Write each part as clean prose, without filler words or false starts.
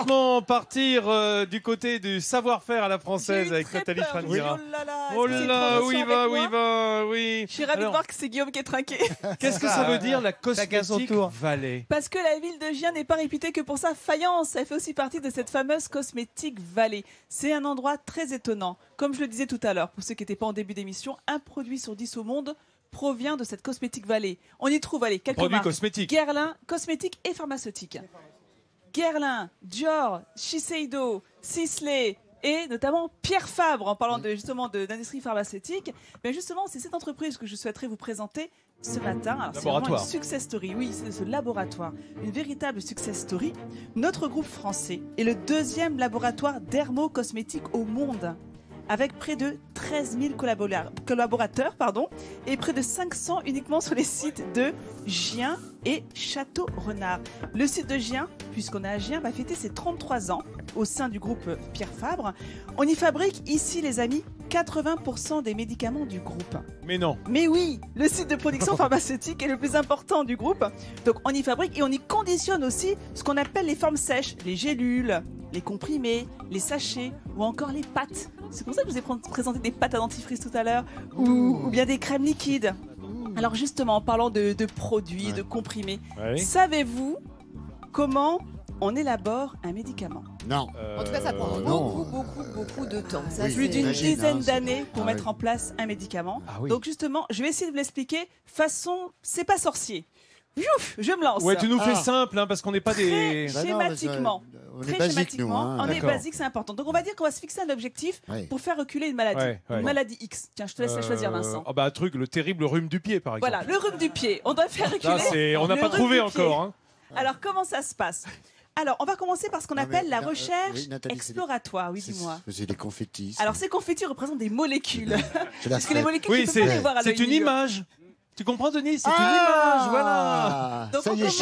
doucement partir du côté du savoir-faire à la française avec Nathalie Schranzira. Oh là là, où il va, oui. Je suis ravie de voir que c'est Guillaume qui est trinqué. Qu'est-ce que ça veut dire la Cosmétique Valley? Parce que la ville de Gien n'est pas réputée que pour sa faïence. Elle fait aussi partie de cette fameuse Cosmétique Valley. C'est un endroit très étonnant. Comme je le disais tout à l'heure, pour ceux qui n'étaient pas en début d'émission, un produit sur 10 au monde provient de cette Cosmétique Valley. On y trouve, allez, quelques produits marques. cosmétiques. Guerlain, cosmétiques et pharmaceutiques. Guerlain, Dior, Shiseido, Sisley et notamment Pierre Fabre, en parlant justement d'industrie pharmaceutique. Mais justement, c'est cette entreprise que je souhaiterais vous présenter ce matin. Alors, c'est vraiment une success story. Oui, c'est ce laboratoire, une véritable success story. Notre groupe français est le 2e laboratoire dermo-cosmétique au monde, avec près de 13 000 collaborateurs et près de 500 uniquement sur les sites de Gien et Château-Renard. Le site de Gien, puisqu'on est à Gien, va fêter ses 33 ans au sein du groupe Pierre Fabre. On y fabrique ici, les amis, 80% des médicaments du groupe. Mais non. Mais oui, le site de production pharmaceutique est le plus important du groupe. Donc on y fabrique et on y conditionne aussi ce qu'on appelle les formes sèches, les gélules, les comprimés, les sachets ou encore les pâtes. C'est pour ça que je vous ai présenté des pâtes à dentifrice tout à l'heure ou bien des crèmes liquides. Alors justement, en parlant de produits, de comprimés, savez-vous comment on élabore un médicament? Non. En tout cas, ça prend beaucoup de temps. Ça, plus d'une dizaine d'années pour mettre en place un médicament. Donc justement, je vais essayer de vous l'expliquer façon, c'est pas sorcier. Ouf, je me lance. Ouais, tu nous fais simple, hein, parce qu'on n'est pas des... Schématiquement. On est basique, nous. On est basique, c'est important. Donc on va dire qu'on va se fixer un objectif pour faire reculer une maladie. Une maladie X. Tiens, je te laisse la choisir, Vincent. Ah bah un truc, le terrible rhume du pied, par exemple. Voilà, le rhume du pied. On doit faire reculer. On n'a pas trouvé encore. Hein. Alors comment ça se passe? Alors, on va commencer par ce qu'on appelle la recherche exploratoire. Oui, dis-moi. C'est des confettis. Alors, ces confettis représentent des molécules. Parce que les molécules, tu peux pas les voir à l'œil nu. C'est une image. Tu comprends, Denis? C'est une image, voilà. Donc, on commence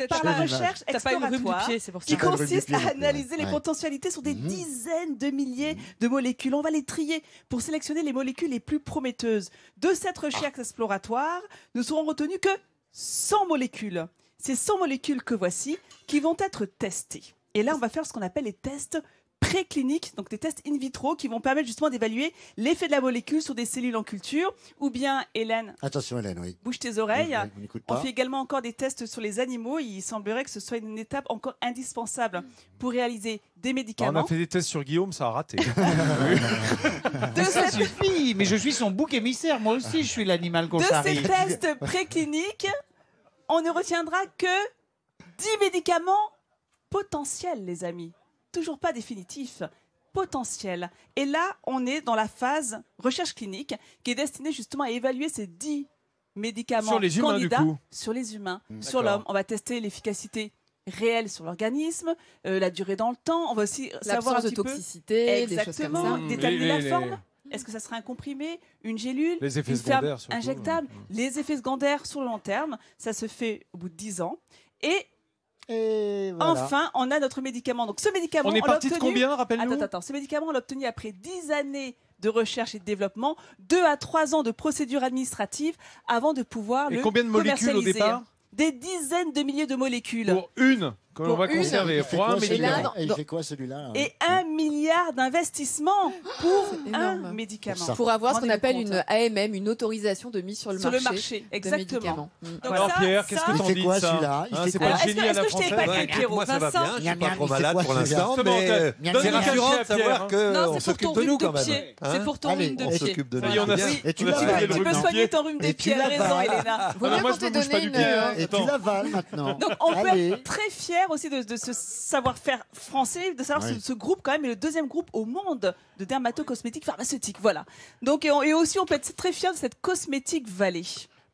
par la recherche exploratoire qui consiste à analyser les potentialités sur des dizaines de milliers de molécules. On va les trier pour sélectionner les molécules les plus prometteuses. De cette recherche exploratoire, ne seront retenues que 100 molécules. Ces 100 molécules que voici qui vont être testées. Et là, on va faire ce qu'on appelle les tests précliniques, donc des tests in vitro qui vont permettre justement d'évaluer l'effet de la molécule sur des cellules en culture. Ou bien, Hélène, attention Hélène, oui. Bouge tes oreilles. On fait également encore des tests sur les animaux. Il semblerait que ce soit une étape encore indispensable pour réaliser des médicaments. On a fait des tests sur Guillaume, ça a raté. Ça suffit, mais je suis son bouc émissaire. Moi aussi, je suis l'animal qu'on charrie. De ces tests précliniques, on ne retiendra que 10 médicaments potentiels, les amis. Toujours pas définitifs, potentiels. Et là, on est dans la phase recherche clinique qui est destinée justement à évaluer ces 10 médicaments sur les humains, candidats du coup. Sur les humains, sur l'homme. On va tester l'efficacité réelle sur l'organisme, la durée dans le temps. On va aussi savoir un petit peu... toxicité, exactement, des choses comme ça. Déterminer la forme. Est-ce que ça sera un comprimé, une gélule, les effets une secondaires, ferme injectable? Les effets secondaires sur le long terme, ça se fait au bout de 10 ans. Et voilà. Enfin, on a notre médicament. Donc, ce médicament, on est parti de combien, rappelle-nous? Attends. Ce médicament, on l'a obtenu après 10 années de recherche et de développement, 2 à 3 ans de procédures administratives avant de pouvoir le combien de molécules au départ? Des dizaines de milliers de molécules. Pour une, comme on va conserver. Pour un médicament. Et il fait quoi celui-là? Et 1 milliard d'investissements pour un médicament. Pour avoir ce qu'on appelle une AMM, une autorisation de mise sur le marché. Exactement. Alors Pierre, qu'est-ce que t'en dis de ça? C'est pas le génie à la française? Moi ça va bien, je suis pas trop malade pour l'instant, mais c'est rassurant de savoir qu'on s'occupe de nous quand même. C'est pour ton rhume de pied. Et tu peux soigner ton rhume des pieds, raison Elena. Vaut mieux qu'on t'ait donné une... Et tu l'avales maintenant. Donc on peut être très fiers aussi de ce savoir-faire français, de savoir ce groupe quand même est le 2e groupe au monde de dermatocosmétiques pharmaceutiques. Voilà. Donc et aussi on peut être très fiers de cette Cosmétique Valley.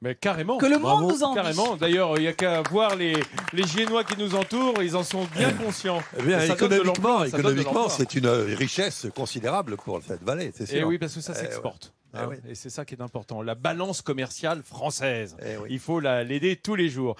Mais carrément. Que le monde nous envie. Carrément. D'ailleurs, il n'y a qu'à voir les Giennois qui nous entourent, ils en sont bien conscients. Eh bien, économiquement, c'est une richesse considérable pour cette vallée, c'est sûr. Et oui, parce que ça s'exporte. Et c'est ça qui est important. La balance commerciale française. Il faut l'aider tous les jours.